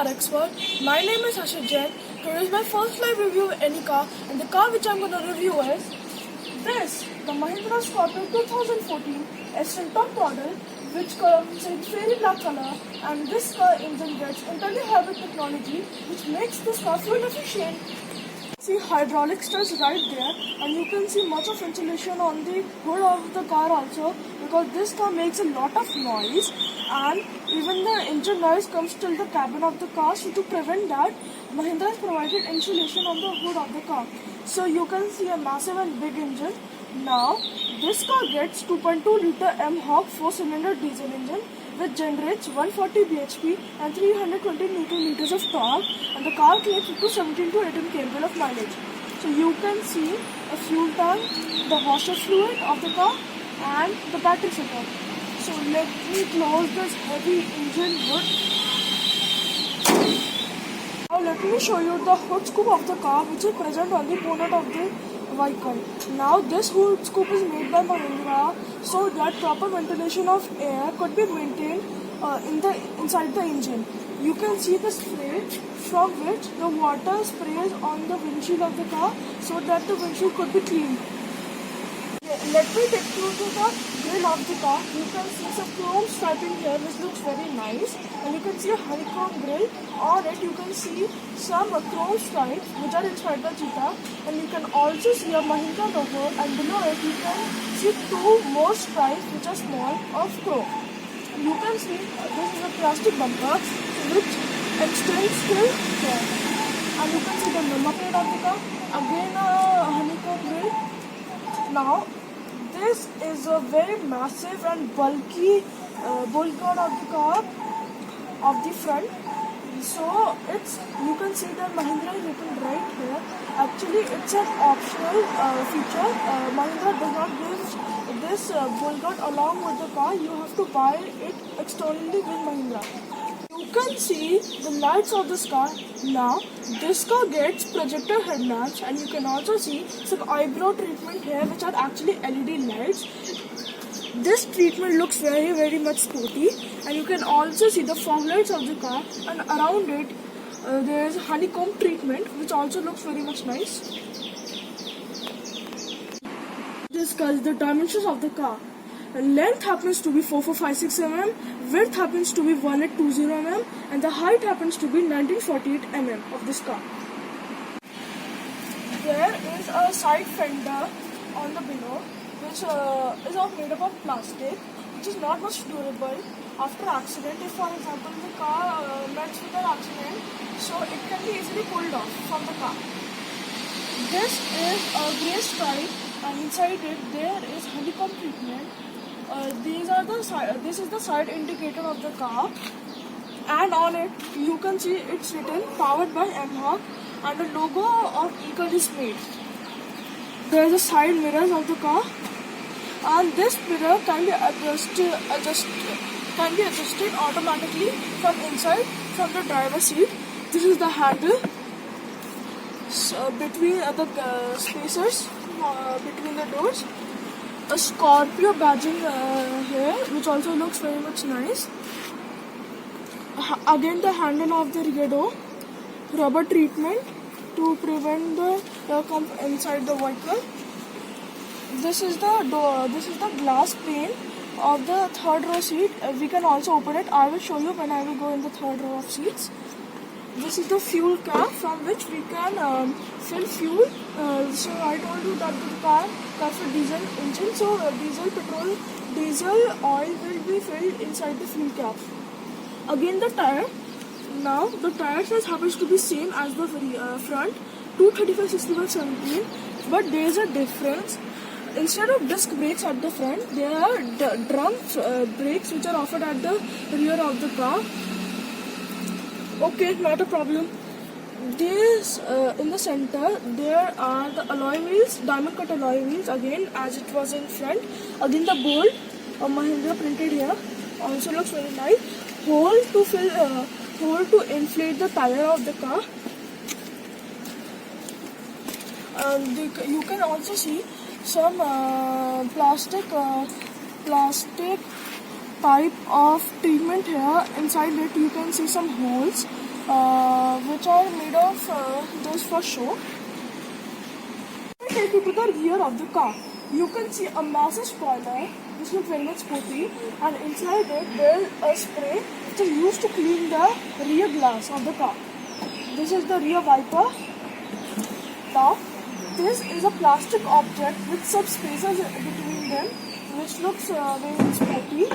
car expert. My name is Ashit Jain. Today is my first live review of any car, and the car which I'm going to review is this, the Mahindra Scorpio 2014 S10 top model, which comes in fairy black color, and this car engine gets internally hybrid technology, which makes this car fuel efficient. See hydraulic studs right there, and you can see much of insulation on the hood of the car also, because this car makes a lot of noise, and even the engine noise comes till the cabin of the car. So to prevent that, Mahindra has provided insulation on the hood of the car. So you can see a massive and big engine. Now this car gets 2.2 liter M-Hawk 4-cylinder diesel engine, which generates 140 bhp and 320 Newton meters of torque, and the car claims up to 17 to 18 km of mileage. So you can see a fuel tank, the washer fluid of the car, and the battery setup. So let me close this heavy engine hood. Now let me show you the hood scoop of the car, which is present on the bonnet of the vehicle. Now this hood scoop is made by Mahindra so that proper ventilation of air could be maintained inside the engine. You can see the spray from which the water sprays on the windshield of the car so that the windshield could be cleaned. Let me take you to the grill of the car. You can see some chrome striping here, which looks very nice, and you can see a honeycomb grill. On it you can see some chrome stripes which are inspired by cheetah, and you can also see a Mahindra logo, and below it you can see two more stripes which are small of chrome. You can see this is a plastic bumper which extends till here, and you can see the number plate of the car, again a honeycomb grill. Now this is a very massive and bulky bolt guard of the car of the front. So you can see that Mahindra is written right here. Actually it's an optional feature. Mahindra does not give this bolt guard along with the car. You have to buy it externally with Mahindra. You can see the lights of this car. Now this car gets projector headlamps, and you can also see some eyebrow treatment here, which are actually LED lights. This treatment looks very much sporty, and you can also see the fog lights of the car, and around it there is honeycomb treatment, which also looks very much nice. Discuss the dimensions of the car. Length happens to be 4456 mm, width happens to be 1820 mm, and the height happens to be 1948 mm of this car. There is a side fender on the below, which is made up of plastic, which is not much durable. After accident, if for example the car meets with an accident, so it can be easily pulled off from the car. This is a grey stripe, and inside it there is honeycomb treatment. This is the side indicator of the car, and on it you can see it's written powered by M-Hawk, and the logo of Eagle is made. There is a side mirrors of the car, and this mirror can be adjusted automatically from inside, from the driver's seat. This is the handle between the spacers between the doors. A Scorpio badging here, which also looks very much nice. Again the handle of the rear door, rubber treatment to prevent the air come inside the vehicle. This is the door. This is the glass pane of the third row seat. We can also open it. I will show you when I will go in the third row of seats. This is the fuel cap from which we can fill fuel. So I told you that the car comes with diesel engine, so diesel oil will be filled inside the fuel cap. Again the tire. Now the tire size happens to be same as the front, 235, 65, 17, but there is a difference. Instead of disc brakes at the front, there are drum brakes which are offered at the rear of the car. Okay, not a problem. This in the center there are the alloy wheels, diamond cut alloy wheels, again as it was in front. Again the bolt of Mahindra printed here also looks very nice. Hole to inflate the tire of the car. You can also see some plastic type of treatment here. Inside it you can see some holes which are made of those for show. Take you to the rear of the car. You can see a massive spoiler which looks very much sporty, and inside it there is a spray which is used to clean the rear glass of the car. This is the rear wiper. Now, this is a plastic object with some spaces between them which looks very sporty.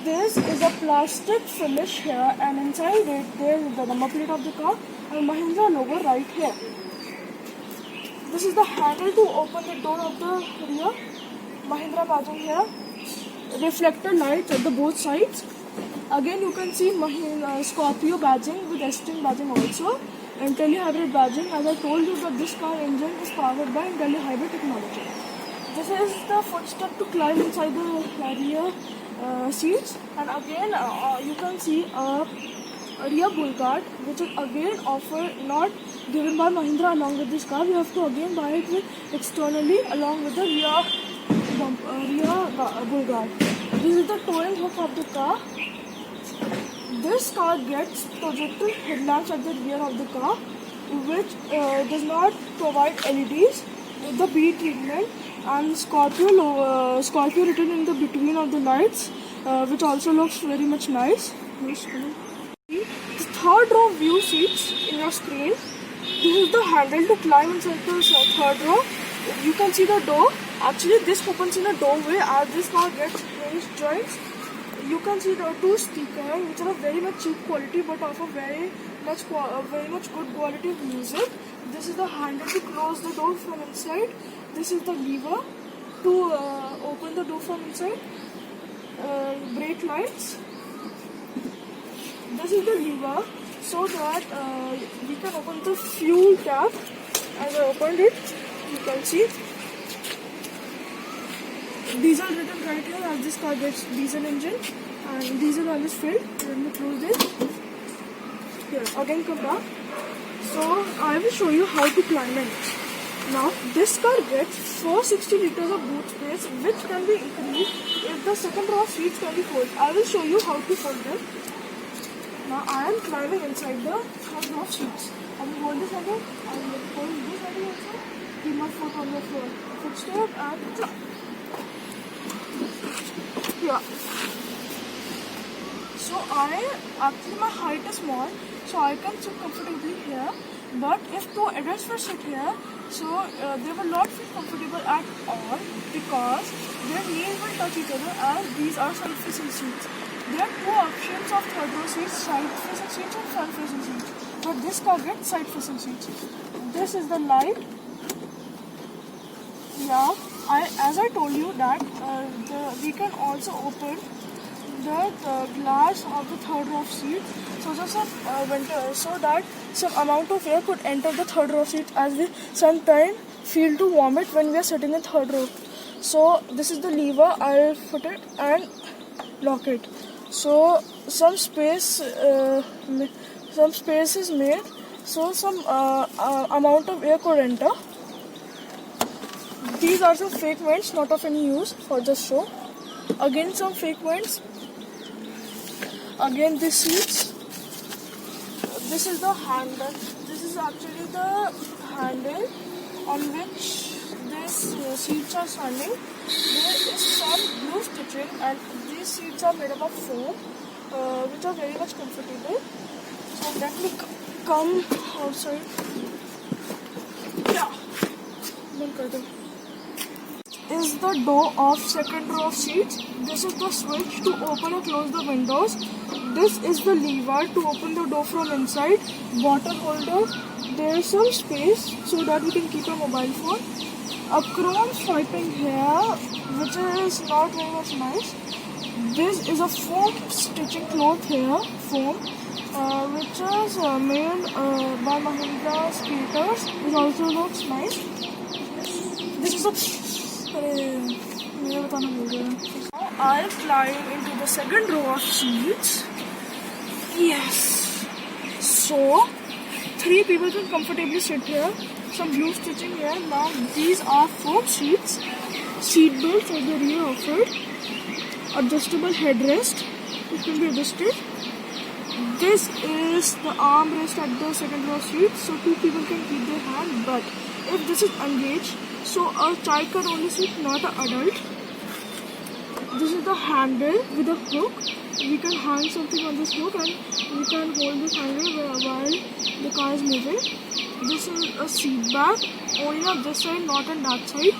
This is a plastic finish here, and inside it there is the number plate of the car and Mahindra logo right here. This is the handle to open the door of the rear. Mahindra badging here. Reflector lights at the both sides. Again you can see Scorpio badging with Aston badging also. And IntelliHybrid badging. As I told you that this car engine is powered by IntelliHybrid technology. This is the footstep to climb inside the rear seats. And again you can see a rear bull guard, which is again offered, not given by Mahindra along with this car. We have to again buy it externally along with the rear bull guard. This is the towing hook of the car. This car gets projector headlamps at the rear of the car, which does not provide LEDs with the B treatment, and Scorpio written in the between of the lights, which also looks very much nice. The third row view seats in your screen. This is the handle to climb inside the third row. You can see the door. Actually, this opens in a doorway as this car gets various joints. You can see the two speakers, which are of very much cheap quality but offer very much good quality of music. This is the handle to close the door from inside. This is the lever to open the door from inside. Brake lights. This is the lever so that we can open the fuel tap. As I opened it, you can see diesel written right here as this car gets diesel engine, and diesel oil is filled. Let me close this. Here, again come back. So I will show you how to climb it. Now this car gets 460 liters of boot space, which can be increased if the second row of seats can be folded. I will show you how to fold them. Now I am climbing inside the third row of seats. I will hold this again. I will hold this again also. Keep my foot on the floor. Footstep and climb. Yeah. So actually my height is small, so I can sit comfortably here. But if two adults were sit here, so they will not feel comfortable at all because their knees will touch each other, as these are side-facing seats. There are two options of third row seats: side-facing seats and front-facing seats. But this car gets side-facing seats. This is the light. Yeah, as I told you that we can also open the glass of the third row of seats, so that some amount of air could enter the third row of seats, as we sometimes feel to vomit when we are sitting in third row. So this is the lever. I'll put it and lock it. So some space is made, so some amount of air could enter. These are some fake vents, not of any use, for just show. Again some fake vents. Again these seats. This is the handle. This is actually the handle on which these seats are standing. There is some blue stitching, and these seats are made up of foam, which are very much comfortable. So let me come outside. Yeah. Is the door of second row of seats. This is the switch to open or close the windows. This is the lever to open the door from inside. Bottle holder. There is some space so that we can keep a mobile phone. A chrome striping here, which is not very much nice. This is a foam stitching cloth here, foam, which is made by Mahindra skaters, which also looks nice. This is a Now I'll climb into the second row of seats. Yes. So 3 people can comfortably sit here. Some blue stitching here. Now these are foam seats. Seat belts at the rear offered. Adjustable headrest. It can be adjusted. this is the armrest at the second row seat, so two people can keep their hand. But if this is engaged, so a child can only sit, not an adult. This is the handle with a hook. We can hang something on this hook and we can hold this handle while the car is moving. This is a seat back, only on this side, not on that side.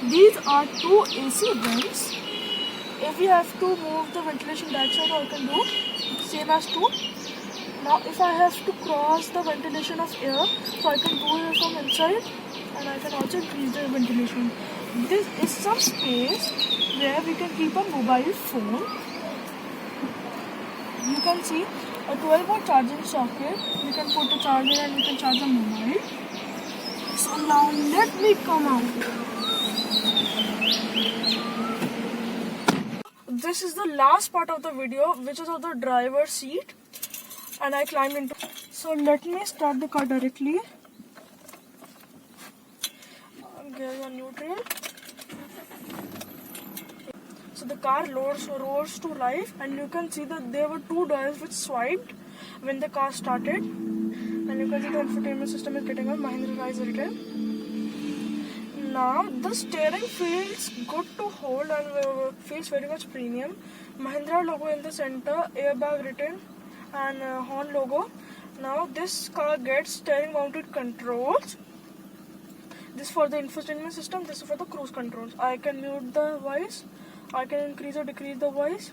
These are two AC vents. If we have to move the ventilation that side, I can do same as two. Now if I have to cross the ventilation of air, so I can do it from inside and I can also increase the ventilation. This is some space where we can keep a mobile phone. You can see a 12-volt charging socket. You can put the charger and you can charge the mobile. So now let me come out. This is the last part of the video, which is of the driver's seat, and I climbed into. So let me start the car directly. Gears on neutral. So the car rolls to life, and you can see that there were two doors which swiped when the car started, and you can see the infotainment system is getting on. Mahindra Rise written. Now the steering feels good to hold and feels very much premium. Mahindra logo in the center, airbag written, and horn logo. Now this car gets steering mounted controls. This for the infotainment system, this is for the cruise controls. I can mute the voice, I can increase or decrease the voice.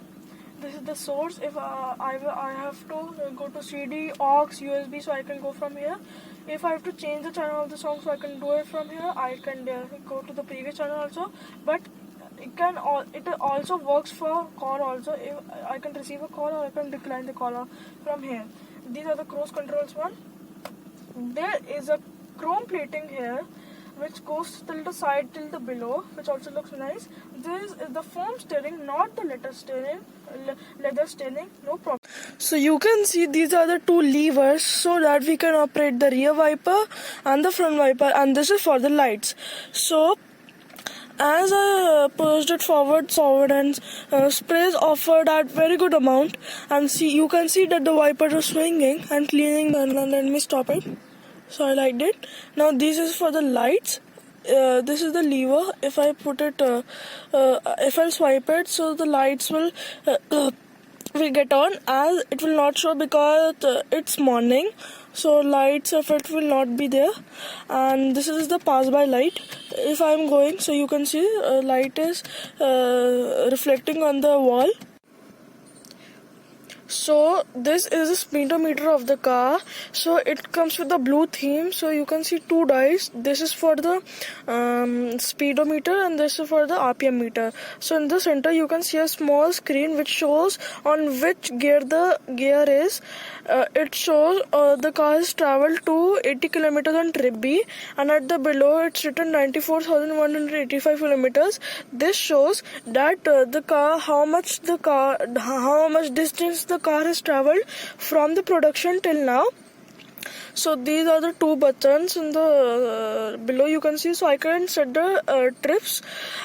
This is the source. If I have to go to CD, aux, USB, so I can go from here. If I have to change the channel of the song, so I can do it from here. I can go to the previous channel also, but it also works for call also. If I can receive a call or I can decline the call from here. These are the cruise controls one. There is a chrome plating here which goes till the side till the below, which also looks nice. This is the foam steering, not the leather steering, no problem. So you can see these are the two levers so that we can operate the rear wiper and the front wiper, and this is for the lights. So as I pushed it forward and sprays offered at very good amount, and you can see that the wipers are swinging and cleaning. Let me stop it. So I liked it. Now this is for the lights. This is the lever. If I put it, if I swipe it, so the lights will get on, as it will not show because it's morning. So lights of it will not be there. And this is the pass-by light. If I am going, so you can see light is reflecting on the wall. So this is the speedometer of the car. So it comes with the blue theme. So you can see two dials. This is for the speedometer and this is for the RPM meter. So in the center you can see a small screen which shows on which gear the gear is. It shows the car has traveled to 80 kilometers on trip B, and at the below it's written 94,185 kilometers. This shows that how much distance the car has traveled from the production till now. So these are the two buttons in the below you can see. So I can set the trips,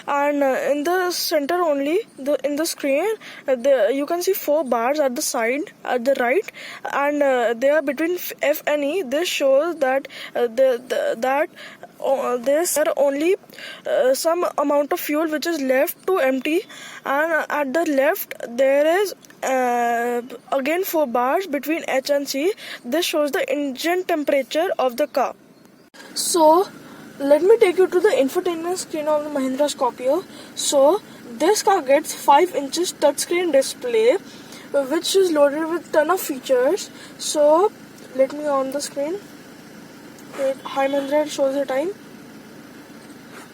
and in the center only in the screen you can see 4 bars at the side at the right, and they are between F and E. This shows that there's only some amount of fuel which is left to empty, and at the left there is again 4 bars between H and C. This shows the engine temperature of the car. So let me take you to the infotainment screen of the Mahindra Scorpio. So this car gets 5 inches touchscreen display which is loaded with ton of features. So let me on the screen. Hi Mahindra, it shows the time.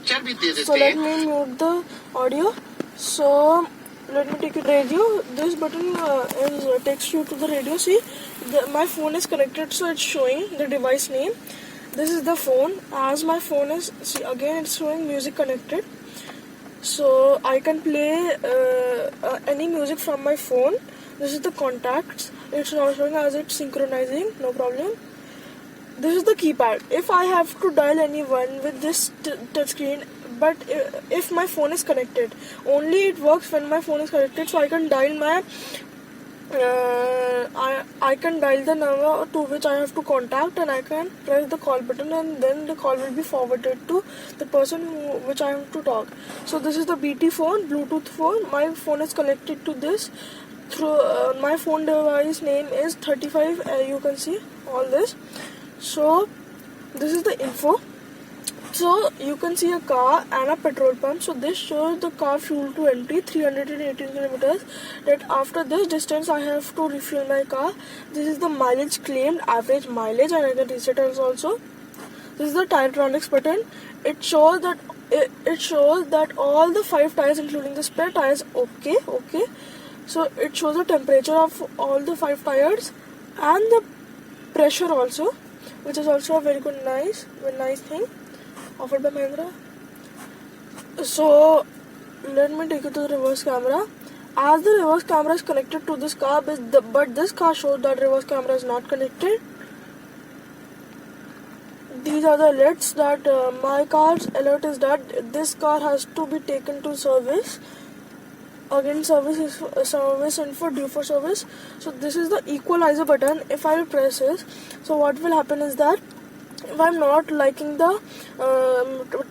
So let me mute the audio. So let me take a radio. This button takes you to the radio. See, my phone is connected, so it's showing the device name. This is the phone. As my phone is, see again it's showing music connected. So I can play any music from my phone. This is the contacts. It's not showing as it's synchronizing, no problem. This is the keypad. If I have to dial anyone with this touchscreen, but if my phone is connected, only it works when my phone is connected. So I can dial my I can dial the number to which I have to contact, and I can press the call button, and then the call will be forwarded to the person which I have to talk. So this is the BT phone, Bluetooth phone. My phone is connected to this through my phone device name is 35. You can see all this. So this is the info. So you can see a car and a petrol pump. So this shows the car fuel to empty 318 kilometers. That after this distance I have to refuel my car. This is the mileage claimed, average mileage, and I can reset it also. This is the Tiretronics button. It shows that all the 5 tires, including the spare tires, okay. So it shows the temperature of all the 5 tires and the pressure also, which is also a very nice thing offered by Mahindra. So let me take you to the reverse camera. As the reverse camera is connected to this car, but this car shows that reverse camera is not connected. These are the alerts that my car's alert is that this car has to be taken to service. Again, service info due for service. So this is the equalizer button. If I will press this, so what will happen is that if I'm not liking the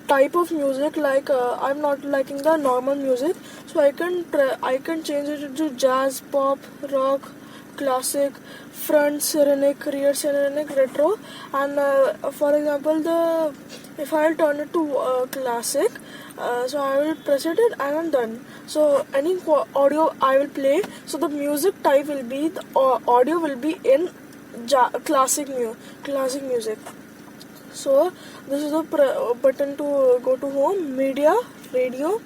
type of music, like I'm not liking the normal music, so I can change it to jazz, pop, rock, classic, front cyrenaic, rear cyrenaic, retro, and for example, if I'll turn it to classic, so I will press it and I'm done. So any audio I will play, so the music type will be, the audio will be in classic music. So this is the button to go to home, media, radio.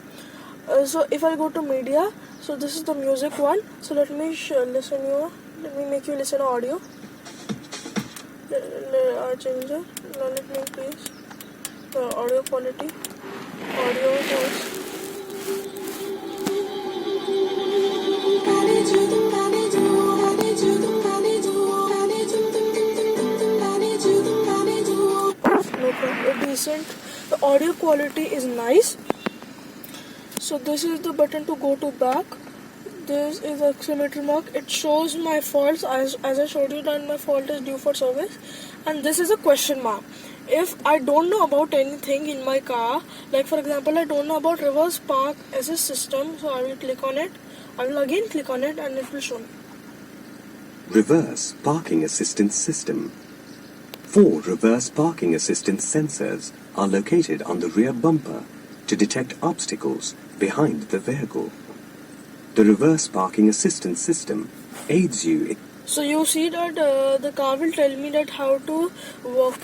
So if I go to media, so this is the music one. So let me make you listen to audio. I change it. Now let me increase the audio quality. Audio voice. Decent. The audio quality is nice. So this is the button to go to back. This is exclamatory mark. It shows my faults, as I showed you that my fault is due for service. And this is a question mark. If I don't know about anything in my car, like for example I don't know about reverse park assist system, so I will click on it. I will again click on it and it will show me. Reverse parking assistance system. 4 reverse parking assistance sensors are located on the rear bumper to detect obstacles behind the vehicle. The reverse parking assistance system aids you. So you see that the car will tell me that how to work,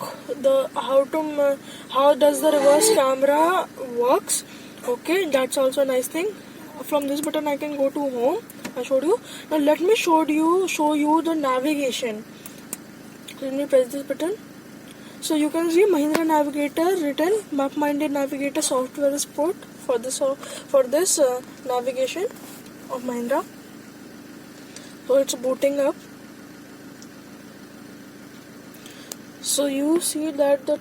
how does the reverse camera works. Okay, that's also a nice thing. From this button I can go to home. I showed you. Now let me show you the navigation. Let me press this button. So you can see Mahindra Navigator written, MapMinder Navigator software support for this navigation of Mahindra. So it's booting up. So you see that on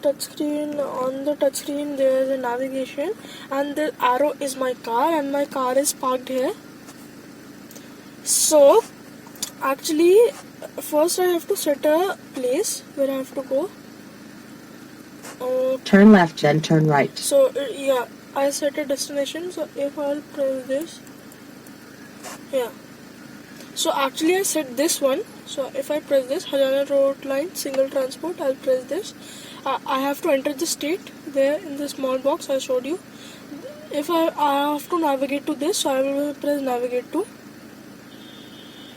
the touchscreen there is a navigation, and the arrow is my car, and my car is parked here. So actually first I have to set a place where I have to go. Turn left and turn right. So yeah, I set a destination. So if I'll press this, yeah. So actually I set this one. So if I press this, Haryana Road Line Single Transport, I'll press this. I have to enter the state there in the small box I showed you. If I have to navigate to this, so I will press navigate to.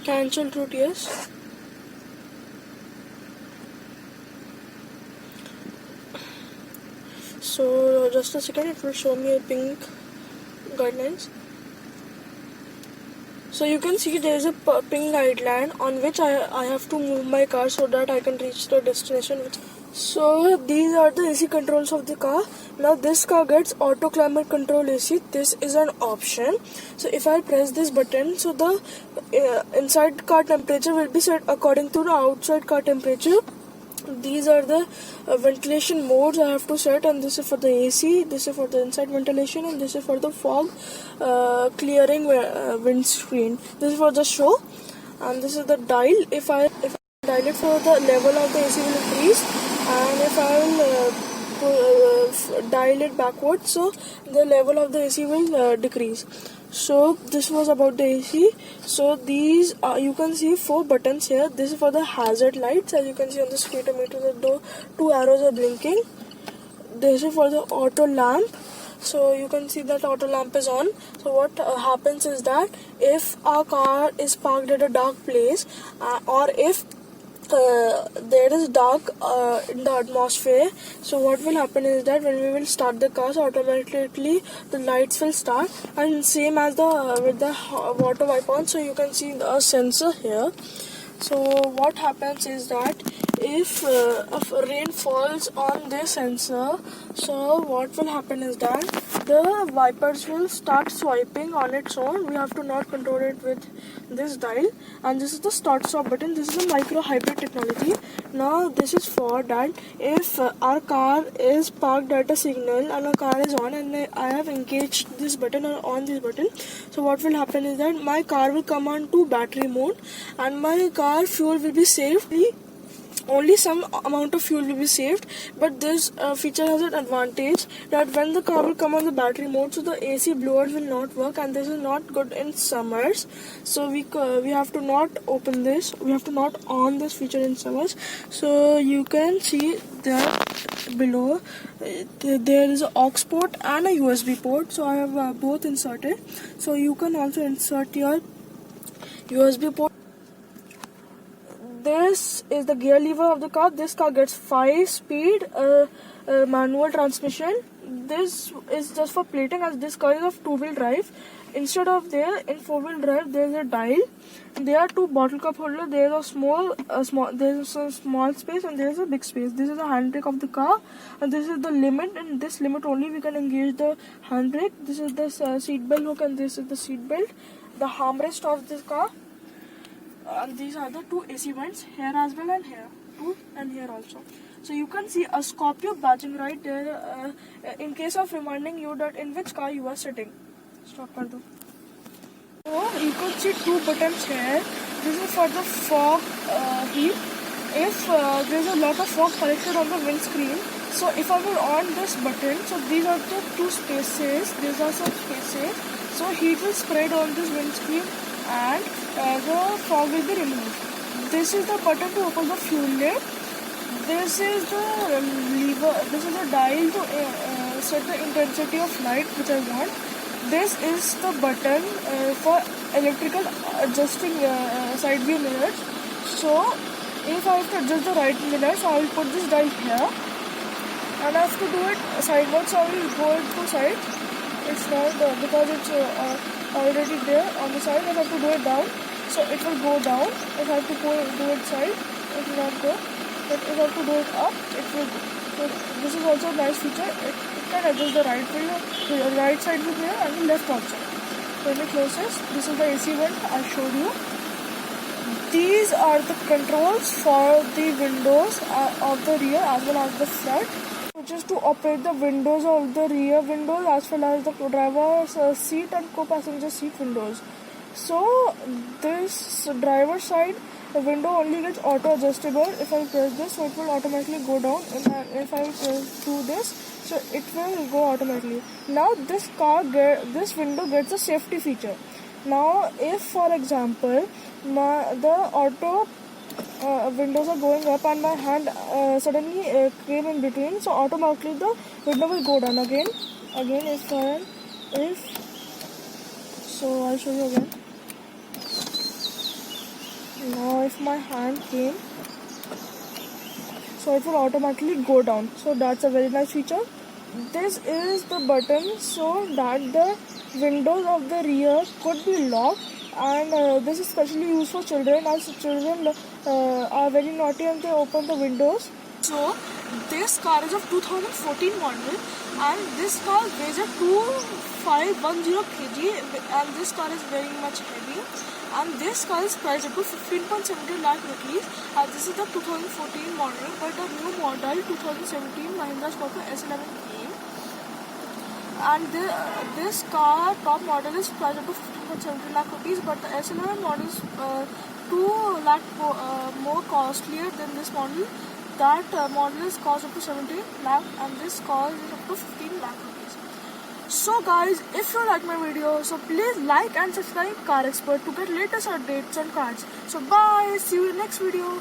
Cancel route, yes. So just a second, it will show me a pink guidelines. So you can see there is a pink guideline on which I have to move my car so that I can reach the destination. So these are the AC controls of the car. Now this car gets auto climate control AC. This is an option. So if I press this button, so the inside car temperature will be set according to the outside car temperature. These are the ventilation modes I have to set, and this is for the AC, this is for the inside ventilation, and this is for the fog clearing windscreen. This is for the show. and this is the dial. If I dial it for the level of the AC will increase, and if I will dial it backwards, so the level of the AC will decrease. So this was about the AC. So these you can see 4 buttons here. This is for the hazard lights. As you can see on the speedometer, the 2 arrows are blinking. This is for the auto lamp. So you can see that auto lamp is on. So what happens is that if our car is parked at a dark place, or if there is dark in the atmosphere, so what will happen is that when we will start the car, so automatically the lights will start, and same as the with the water wipe on. So you can see a sensor here. So what happens is that if rain falls on this sensor, so what will happen is that the wipers will start swiping on its own. We have to not control it with this dial, and this is the start stop button. This is a micro hybrid technology. Now this is for that if our car is parked at a signal and our car is on, and I have engaged this button or on this button, so what will happen is that my car will come on to battery mode, and my car fuel will be saved. Only some amount of fuel will be saved, but this feature has an advantage that when the car will come on the battery mode, so the AC blowers will not work, and this is not good in summers. So we have to not open this, we have to not on this feature in summers. So you can see that below there is an aux port and a USB port. So I have both inserted. So you can also insert your USB port. This is the gear lever of the car. This car gets 5-speed manual transmission. This is just for plating, as this car is of 2-wheel drive. Instead of there in 4-wheel drive, there is a dial. There are 2 bottle cup holders. There is a small space, and there is a big space. This is the handbrake of the car, and this is the limit. And this limit only we can engage the handbrake. This is the seat belt hook, and this is the seat belt. The armrest of this car. And these are the 2 AC vents, here as well and here, 2 and here also. So you can see a Scorpio badging right there in case of reminding you that in which car you are sitting. Stop kar do. So you could see 2 buttons here. This is for the fog heat. If there's a lot of fog collected on the windscreen, so if I will on this button, so these are the 2 spaces, these are some spaces, so heat will spread on this windscreen, and the fog will be removed. This is the button to open the fuel lid. This is the lever. This is the dial to set the intensity of light which I want. This is the button for electrical adjusting side view mirrors. So if I have to adjust the right mirror, so I will put this dial here, and I have to do it sideways. So I will go it to side. It's not because it's already there on the side. I have to do it down, so it will go down. If I have to do it side, it will not go. But if I have to do it up, it will go. So this is also a nice feature. It can adjust the right side with here, and the left also. So let me close this. This is the AC vent I showed you. These are the controls for the windows of the rear as well as the front, which is to operate the windows of the rear windows as well as the driver's seat and co-passenger seat windows. So this driver side, the window only gets auto adjustable. If I press this, so it will automatically go down. If I do this, so it will go automatically. Now this window gets a safety feature. Now if for example the auto windows are going up and my hand suddenly came in between, so automatically the window will go down again. So I'll show you again. Now if my hand came, so it will automatically go down. So that's a very nice feature. This is the button so that the windows of the rear could be locked, and this is specially used for children, as children are very naughty and they open the windows. So this car is of 2014 model, and this car weighs at 2510 kg, and this car is very much heavy, and this car is priced up to 15.70 lakh rupees, and this is the 2014 model. But the new model 2017 Mahindra Scorpio S11 came. and this car top model is priced up to 15.70 lakh rupees, but the S11 model is 2 lakh more costlier than this model. That model is cost up to 17 lakh, and this cost is up to 15 lakh rupees. So guys, if you like my video, so please like and subscribe Car Expert to get latest updates on cars. So bye, see you in next video.